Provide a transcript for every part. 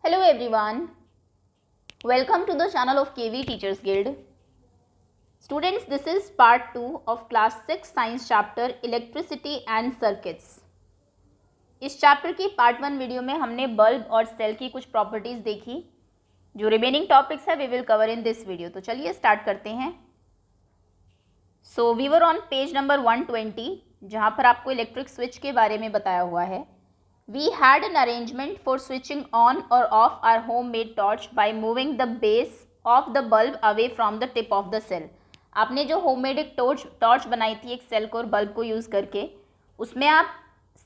Hello everyone, welcome to the channel of KV Teachers Guild. Students, this is part 2 of class 6 science chapter Electricity and Circuits. इस chapter की part 1 video में हमने bulb और cell की कुछ properties देखी. जो रिमेनिंग टॉपिक्स है we will cover in this video. तो चलिए स्टार्ट करते हैं. So we were on page number 120 जहाँ पर आपको इलेक्ट्रिक स्विच के बारे में बताया हुआ है. We had an arrangement for switching on or off our homemade torch by moving the base of the bulb away from the tip of the cell. आपने जो होममेड एक टॉर्च बनाई थी एक सेल को और बल्ब को यूज़ करके, उसमें आप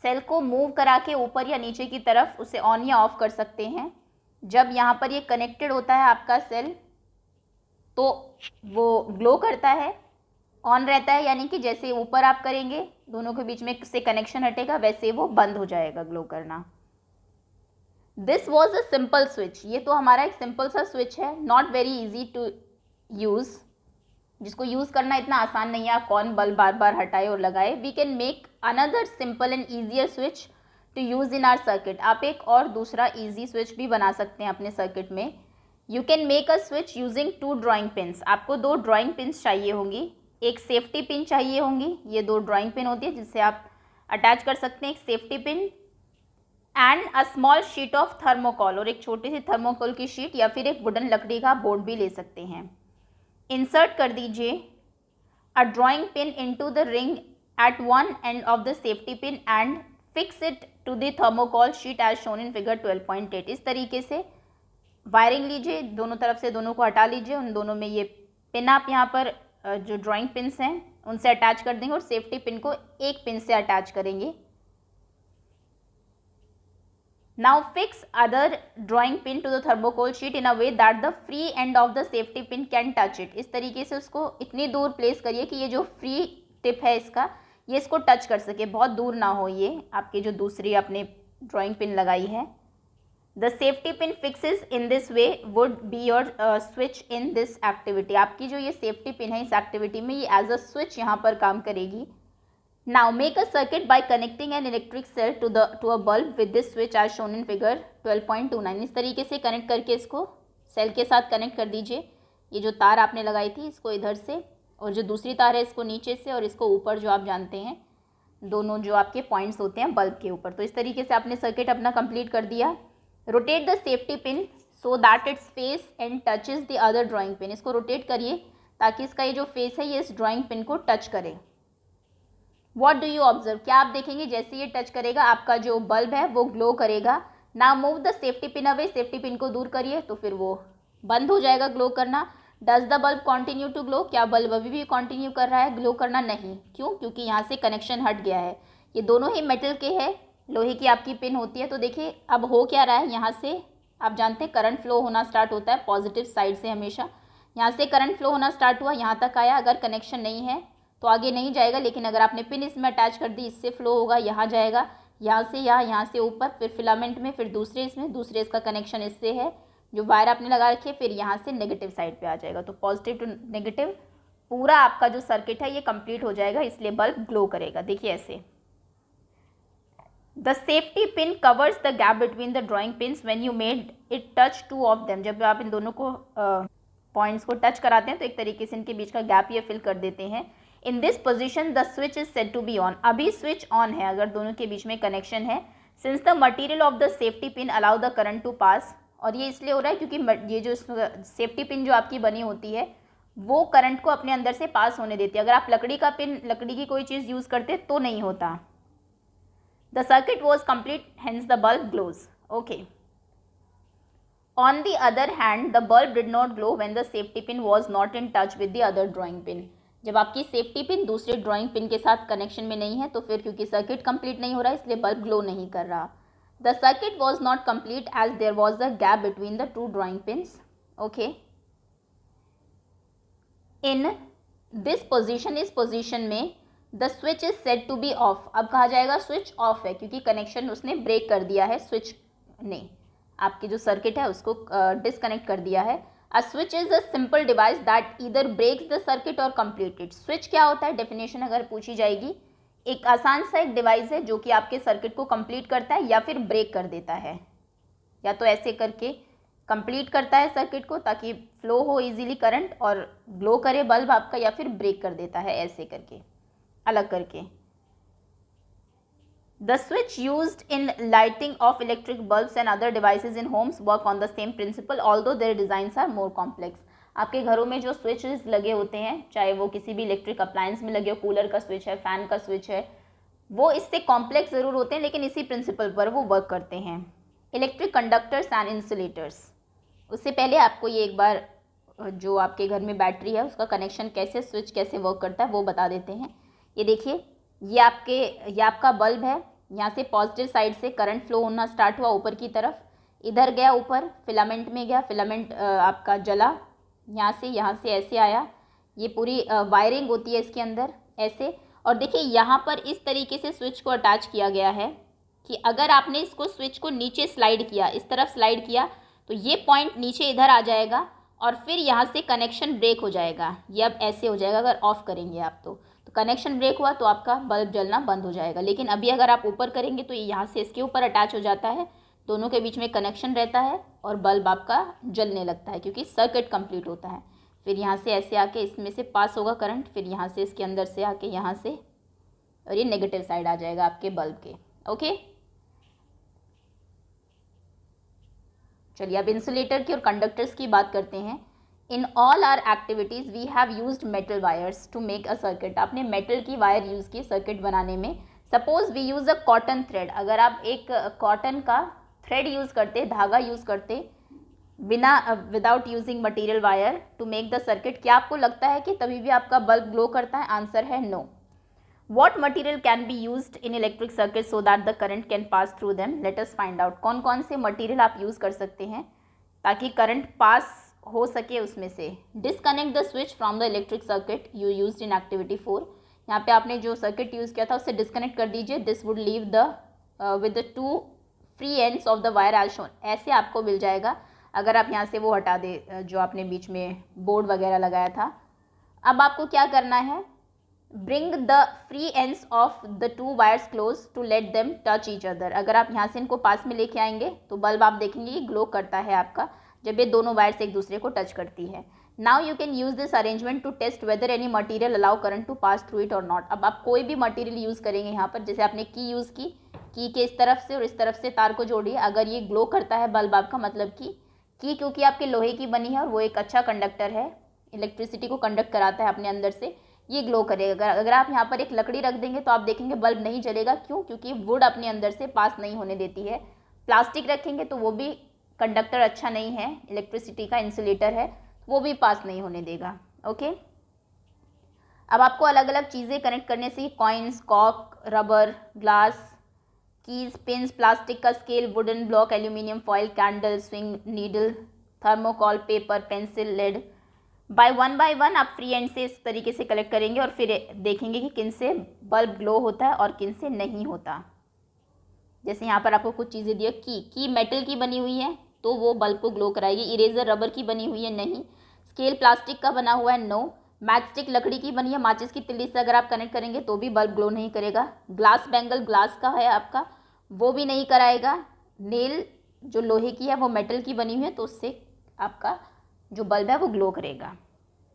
सेल को मूव करा के ऊपर या नीचे की तरफ उसे ऑन या ऑफ कर सकते हैं. जब यहाँ पर ये कनेक्टेड होता है आपका सेल तो वो ग्लो करता है, ऑन रहता है, यानी कि जैसे ऊपर आप करेंगे दोनों के बीच में से कनेक्शन हटेगा वैसे वो बंद हो जाएगा ग्लो करना. This was a simple switch. ये तो हमारा एक सिंपल सा स्विच है, not very easy to use, जिसको यूज़ करना इतना आसान नहीं है. आप कौन बल्ब बार बार हटाए और लगाए. We can make another simple and easier switch to use in our circuit. आप एक और दूसरा ईजी स्विच भी बना सकते हैं अपने सर्किट में. You can make a switch using 2 drawing pins. आपको 2 ड्राइंग पिन्स चाहिए होंगी, एक सेफ्टी पिन चाहिए होंगी. ये 2 ड्राइंग पिन होती है जिससे आप अटैच कर सकते हैं. एक safety pin and a small sheet of thermocol, और एक छोटी सी थर्मोकॉल की शीट या फिर एक वुडन लकड़ी का बोर्ड भी ले सकते हैं. इंसर्ट कर दीजिए a drawing pin into the ring at one end of the safety pin and fix it to the thermocol sheet as shown in figure 12.8. इस तरीके से वायरिंग लीजिए, दोनों तरफ से दोनों को हटा लीजिए. उन दोनों में ये पिन आप यहाँ पर जो ड्राइंग पिन्स हैं उनसे अटैच कर देंगे और सेफ्टी पिन को एक पिन से अटैच करेंगे. Now fix other drawing pin to the thermocol sheet in a way that the free end of the safety pin can touch it. इस तरीके से उसको इतनी दूर प्लेस करिए कि ये जो फ्री टिप है इसका ये इसको टच कर सके, बहुत दूर ना हो ये आपकी जो दूसरी आपने ड्राइंग पिन लगाई है. The safety pin fixes in this way would be your switch in this activity. आपकी जो ये safety pin है इस activity में ये as a switch यहाँ पर काम करेगी. Now make a circuit by connecting an electric cell to a bulb with this switch as shown in figure 12.29. इस तरीके से कनेक्ट करके इसको सेल के साथ कनेक्ट कर दीजिए. ये जो तार आपने लगाई थी इसको इधर से और जो दूसरी तार है इसको नीचे से और इसको ऊपर जो आप जानते हैं दोनों जो आपके पॉइंट्स होते हैं बल्ब के ऊपर. तो इस तरीके से आपने सर्किट अपना कंप्लीट कर दिया. Rotate the safety pin so that its face and touches the other drawing pin. इसको रोटेट करिए ताकि इसका ये जो फेस है ये इस ड्राइंग पिन को टच करे. व्हाट डू यू ऑब्जर्व, क्या आप देखेंगे जैसे ये टच करेगा आपका जो बल्ब है वो ग्लो करेगा. Now move the safety pin away. Safety pin को दूर करिए तो फिर वो बंद हो जाएगा ग्लो करना. Does the bulb continue to glow, क्या बल्ब अभी भी कॉन्टिन्यू कर रहा है ग्लो करना? नहीं. क्यों? क्योंकि यहाँ से कनेक्शन हट गया है. ये दोनों ही मेटल के है, लोहे की आपकी पिन होती है. तो देखिए अब हो क्या रहा है, यहाँ से आप जानते हैं करंट फ्लो होना स्टार्ट होता है पॉजिटिव साइड से हमेशा. यहाँ से करंट फ्लो होना स्टार्ट हुआ, यहाँ तक आया. अगर कनेक्शन नहीं है तो आगे नहीं जाएगा, लेकिन अगर आपने पिन इसमें अटैच कर दी इससे फ्लो होगा, यहाँ जाएगा, यहाँ से यहाँ से ऊपर, फिर फिलामेंट में, फिर दूसरे इसमें, दूसरे इसका कनेक्शन इससे है जो वायर आपने लगा रखी है, फिर यहाँ से नेगेटिव साइड पे आ जाएगा. तो पॉजिटिव टू नेगेटिव पूरा आपका जो सर्किट है ये कंप्लीट हो जाएगा, इसलिए बल्ब ग्लो करेगा. देखिए ऐसे. The safety pin covers the gap between the drawing pins when you made it touch 2 of them. जब आप इन दोनों को पॉइंट्स को टच कराते हैं तो एक तरीके से इनके बीच का गैप ये फिल कर देते हैं. In this position the switch is set to be on. अभी स्विच ऑन है अगर दोनों के बीच में कनेक्शन है. Since the material of the safety pin allow the current to pass. और ये इसलिए हो रहा है क्योंकि ये जो सेफ्टी पिन जो आपकी बनी होती है वो करंट को अपने अंदर से पास होने देती है. अगर आप लकड़ी का पिन, लकड़ी की कोई चीज़ यूज़ करते तो नहीं होता. The circuit was complete, hence the bulb glows. Okay. On the other hand, the bulb did not glow when the safety pin was not in touch with the other drawing pin. जब आपकी safety pin दूसरे drawing pin के साथ connection में नहीं है तो फिर क्योंकि सर्किट कंप्लीट नहीं हो रहा है इसलिए बल्ब ग्लो नहीं कर रहा. The circuit was not complete as there was a gap between the 2 drawing pins. Okay. In this position, इस पोजीशन में the switch is set to be off. अब कहा जाएगा स्विच ऑफ है क्योंकि कनेक्शन उसने ब्रेक कर दिया है, स्विच ने आपकी जो सर्किट है उसको डिसकनेक्ट कर दिया है. A switch is a simple device that either breaks the circuit or complete it. Switch क्या होता है, डेफिनेशन अगर पूछी जाएगी, एक आसान सा एक डिवाइस है जो कि आपके सर्किट को कंप्लीट करता है या फिर ब्रेक कर देता है. या तो ऐसे करके कंप्लीट करता है सर्किट को ताकि फ्लो हो इजीली करंट और ग्लो करे बल्ब आपका, या फिर ब्रेक कर देता है ऐसे करके अलग करके। The switch used in lighting of electric bulbs and other devices in homes work on the same principle, although their designs are more complex. आपके घरों में जो स्विचेस लगे होते हैं, चाहे वो किसी भी इलेक्ट्रिक अप्लायंस में लगे हो, कूलर का स्विच है, फैन का स्विच है, वो इससे कॉम्प्लेक्स ज़रूर होते हैं लेकिन इसी प्रिंसिपल पर वो वर्क करते हैं। Electric conductors and insulators. उससे पहले आपको ये एक बार जो आपके घर में बैटरी है उसका कनेक्शन कैसे, स्विच कैसे वर्क करता है वो बता देते हैं। ये देखिए, ये आपका बल्ब है, यहाँ से पॉजिटिव साइड से करंट फ्लो होना स्टार्ट हुआ ऊपर की तरफ, इधर गया ऊपर फिलामेंट में गया, फिलामेंट आपका जला, यहाँ से ऐसे आया, ये पूरी वायरिंग होती है इसके अंदर ऐसे। और देखिए यहाँ पर इस तरीके से स्विच को अटैच किया गया है कि अगर आपने इसको स्विच को नीचे स्लाइड किया, इस तरफ स्लाइड किया, तो ये पॉइंट नीचे इधर आ जाएगा और फिर यहाँ से कनेक्शन ब्रेक हो जाएगा। ये अब ऐसे हो जाएगा अगर ऑफ़ करेंगे आप तो कनेक्शन ब्रेक हुआ तो आपका बल्ब जलना बंद हो जाएगा। लेकिन अभी अगर आप ऊपर करेंगे तो ये यहाँ से इसके ऊपर अटैच हो जाता है, दोनों के बीच में कनेक्शन रहता है और बल्ब आपका जलने लगता है क्योंकि सर्किट कंप्लीट होता है। फिर यहाँ से ऐसे आके इसमें से पास होगा करंट, फिर यहाँ से इसके अंदर से आके यहाँ से, और ये नेगेटिव साइड आ जाएगा आपके बल्ब के। ओके, चलिए अब इंसुलेटर की और कंडक्टर्स की बात करते हैं। In all our activities we have used metal wires to make a circuit. आपने मेटल की वायर यूज़ की सर्किट बनाने में। Suppose we use a cotton thread, अगर आप एक कॉटन का थ्रेड यूज़ करते, धागा यूज़ करते without using material wire to make the circuit, क्या आपको लगता है कि तभी भी आपका बल्ब ग्लो करता है? आंसर है no. What material can be used in electric circuit so that the current can pass through them? Let us find out कौन कौन से मटीरियल आप यूज़ कर सकते हैं ताकि करंट पास हो सके उसमें से। Disconnect the switch from the electric circuit you used in activity 4। यहाँ पे आपने जो सर्किट यूज़ किया था उससे डिसकनेक्ट कर दीजिए। This would leave the with the 2 free ends of the wire as shown. ऐसे आपको मिल जाएगा अगर आप यहाँ से वो हटा दे जो आपने बीच में बोर्ड वगैरह लगाया था। अब आपको क्या करना है, bring the free ends of the 2 wires close to let them touch each other. अगर आप यहाँ से इनको पास में लेके आएंगे तो बल्ब आप देखेंगे कि ग्लो करता है आपका जब ये दोनों वायर्स एक दूसरे को टच करती है। Now you can use this arrangement to test whether any material allow current to pass through it or not. अब आप कोई भी मटीरियल यूज़ करेंगे यहाँ पर, जैसे आपने की यूज़ की के इस तरफ से और इस तरफ से तार को जोड़िए, अगर ये ग्लो करता है बल्ब आपका, मतलब की क्योंकि आपके लोहे की बनी है और वो एक अच्छा कंडक्टर है, इलेक्ट्रिसिटी को कंडक्ट कराता है अपने अंदर से, ये ग्लो करेगा। अगर आप यहाँ पर एक लकड़ी रख देंगे तो आप देखेंगे बल्ब नहीं जलेगा। क्यों? क्योंकि वुड अपने अंदर से पास नहीं होने देती है। प्लास्टिक रखेंगे तो वो भी कंडक्टर अच्छा नहीं है, इलेक्ट्रिसिटी का इंसुलेटर है, वो भी पास नहीं होने देगा। ओके, अब आपको अलग अलग चीज़ें कनेक्ट करने से, कॉइन्स, कॉक, rubber, glass, keys, pins, plastic का scale, wooden block, aluminium foil, candle, sewing needle, thermocol, paper, pencil, lead, by one आप फ्री एंड से इस तरीके से कलेक्ट करेंगे और फिर देखेंगे कि किन से बल्ब ग्लो होता है और किन से नहीं होता। जैसे यहाँ पर आपको कुछ चीज़ें दी, की मेटल की बनी हुई है तो वो बल्ब को ग्लो कराएगी। इरेजर रबर की बनी हुई है, नहीं। स्केल प्लास्टिक का बना हुआ है, नो। मैचस्टिक लकड़ी की बनी है, माचिस की तिल्ली से अगर आप कनेक्ट करेंगे तो भी बल्ब ग्लो नहीं करेगा। ग्लास बैंगल ग्लास का है आपका, वो भी नहीं कराएगा। नेल जो लोहे की है वो मेटल की बनी हुई है तो उससे आपका जो बल्ब है वो ग्लो करेगा।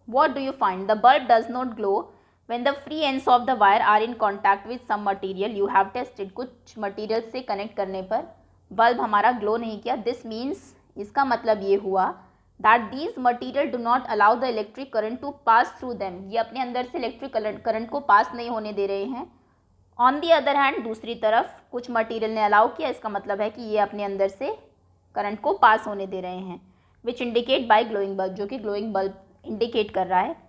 What do you find? The bulb does not glow when the free ends of the wire are in contact with some material you have tested। कुछ मटीरियल से कनेक्ट करने पर बल्ब हमारा ग्लो नहीं किया। दिस मीन्स, इसका मतलब ये हुआ that these material do not allow the electric current to pass through them। ये अपने अंदर से इलेक्ट्रिक करंट को पास नहीं होने दे रहे हैं। ऑन दी अदर हैंड, दूसरी तरफ कुछ मटीरियल ने अलाउ किया, इसका मतलब है कि ये अपने अंदर से करंट को पास होने दे रहे हैं। Which indicate bye glowing bulb, जो कि ग्लोइंग बल्ब इंडिकेट कर रहा है।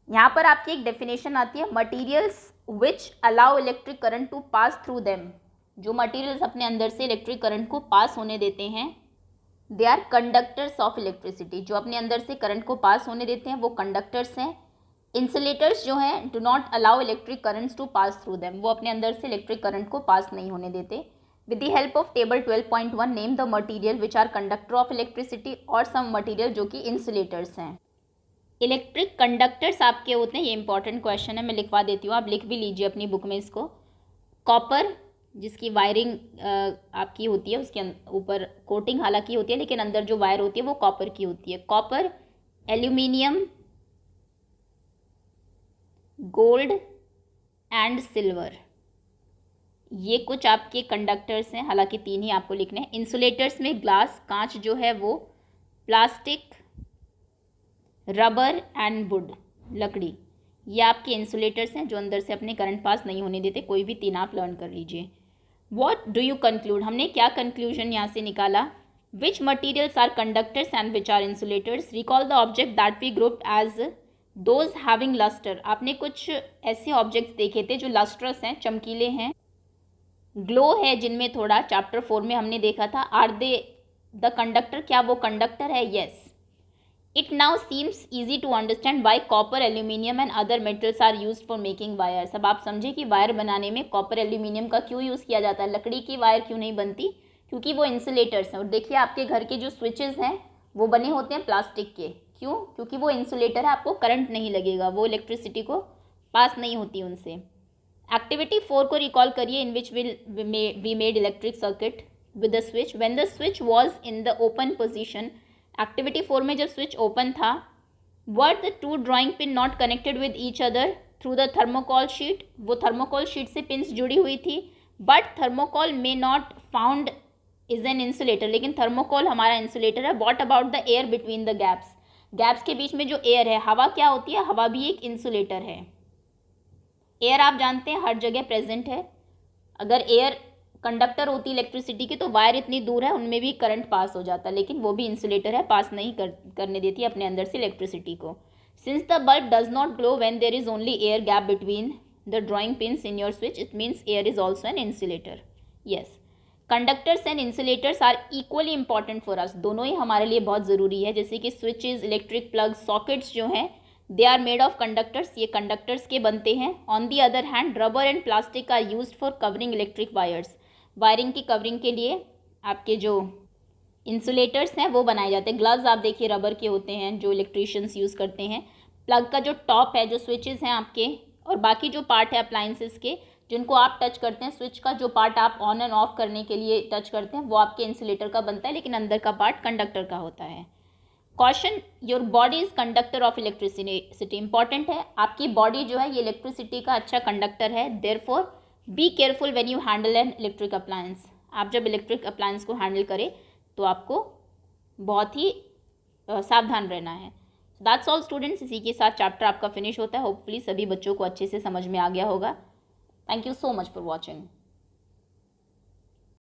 यहाँ पर आपकी एक डेफिनेशन आती है, materials which allow electric current to pass through them. जो मटीरियल्स अपने अंदर से इलेक्ट्रिक करंट को पास होने देते हैं, they are conductors of electricity. जो अपने अंदर से करंट को पास होने देते हैं वो कंडक्टर्स हैं। इंसुलेटर्स जो हैं, do not allow electric currents to pass through them, वो अपने अंदर से इलेक्ट्रिक करंट को पास नहीं होने देते। With the help of table 12.1 name the material which are conductor of electricity, और सम मटीरियल जो कि इंसुलेटर्स हैं। इलेक्ट्रिक कंडक्टर्स आपके होते हैं, ये इंपॉर्टेंट क्वेश्चन है, मैं लिखवा देती हूँ, आप लिख भी लीजिए अपनी बुक में इसको। कॉपर, जिसकी वायरिंग आपकी होती है, उसके ऊपर कोटिंग हालांकि होती है लेकिन अंदर जो वायर होती है वो कॉपर की होती है। Copper, aluminium, gold and silver, ये कुछ आपके कंडक्टर्स हैं, हालांकि 3 ही आपको लिखने हैं। इंसुलेटर्स में ग्लास, कांच जो है वो, प्लास्टिक, रबर एंड वुड, लकड़ी, ये आपके इंसुलेटर्स हैं जो अंदर से अपने करंट पास नहीं होने देते। कोई भी 3 आप लर्न कर लीजिए। वॉट डू यू कंक्लूड, हमने क्या कंक्लूजन यहाँ से निकाला? Which materials are conductors and which are insulators? Recall the object that we grouped as those having lustre, आपने कुछ ऐसे ऑब्जेक्ट्स देखे थे जो लस्ट्रस हैं, चमकीले हैं, ग्लो है जिनमें थोड़ा, चैप्टर 4 में हमने देखा था। आर दे द कंडक्टर, क्या वो कंडक्टर है? Yes. It now seems easy to understand why copper, aluminium and other metals are use for making wires. अब आप समझे कि वायर बनाने में कॉपर, एल्यूमिनियम का क्यों यूज़ किया जाता है, लकड़ी की वायर क्यों नहीं बनती? क्योंकि वो इंसुलेटर्स हैं। और देखिए आपके घर के जो स्विचेस हैं वो बने होते हैं प्लास्टिक के। क्यों? क्योंकि वो इंसुलेटर है, आपको करंट नहीं लगेगा, वो इलेक्ट्रिसिटी को पास नहीं होती उनसे। एक्टिविटी 4 को रिकॉल करिए, in which we made electric circuit with the switch when the switch was in the open position. Activity 4 में जब स्विच ओपन था, were the 2 drawing pin not connected with each other through the thermocol sheet, वो thermocol sheet से pins जुड़ी हुई थी। But thermocol may not found is an insulator, लेकिन thermocol हमारा इंसुलेटर है। What about the air between the gaps, gaps के बीच में जो एयर है, हवा क्या होती है? हवा भी एक इंसुलेटर है। एयर आप जानते हैं हर जगह प्रेजेंट है। अगर एयर कंडक्टर होती इलेक्ट्रिसिटी की तो वायर इतनी दूर है उनमें भी करंट पास हो जाता, लेकिन वो भी इंसुलेटर है, पास नहीं करने देती अपने अंदर से इलेक्ट्रिसिटी को। Since the bulb does not glow when there is only air gap between the drawing pins in your switch, it means air is also an insulator. Yes, conductors and insulators are equally important for us, दोनों ही हमारे लिए बहुत ज़रूरी है। जैसे कि switches, electric plug, sockets जो हैं they are made of conductors, ये कंडक्टर्स के बनते हैं। On the other hand rubber and plastic are used for covering electric wires, wiring की कवरिंग के लिए आपके जो इंसुलेटर्स हैं वो बनाए जाते हैं। ग्लव्स आप देखिए रबर के होते हैं जो इलेक्ट्रीशियंस यूज़ करते हैं। प्लग का जो टॉप है, जो स्विचेस हैं आपके, और बाकी जो पार्ट है अप्लाइंसेस के जिनको आप टच करते हैं, स्विच का जो पार्ट आप ऑन एंड ऑफ करने के लिए टच करते हैं वो आपके इंसुलेटर का बनता है, लेकिन अंदर का पार्ट कंडक्टर का होता है। Caution, your body is conductor of electricity, important है, आपकी बॉडी जो है ये इलेक्ट्रिसिटी का अच्छा कंडक्टर है। Therefore be careful when you handle an electric appliance, आप जब इलेक्ट्रिक अप्लायंस को हैंडल करें तो आपको बहुत ही सावधान रहना है। दैट्स ऑल स्टूडेंट्स, इसी के साथ चैप्टर आपका फिनिश होता है। होपफुली सभी बच्चों को अच्छे से समझ में आ गया होगा। Thank you so much for watching.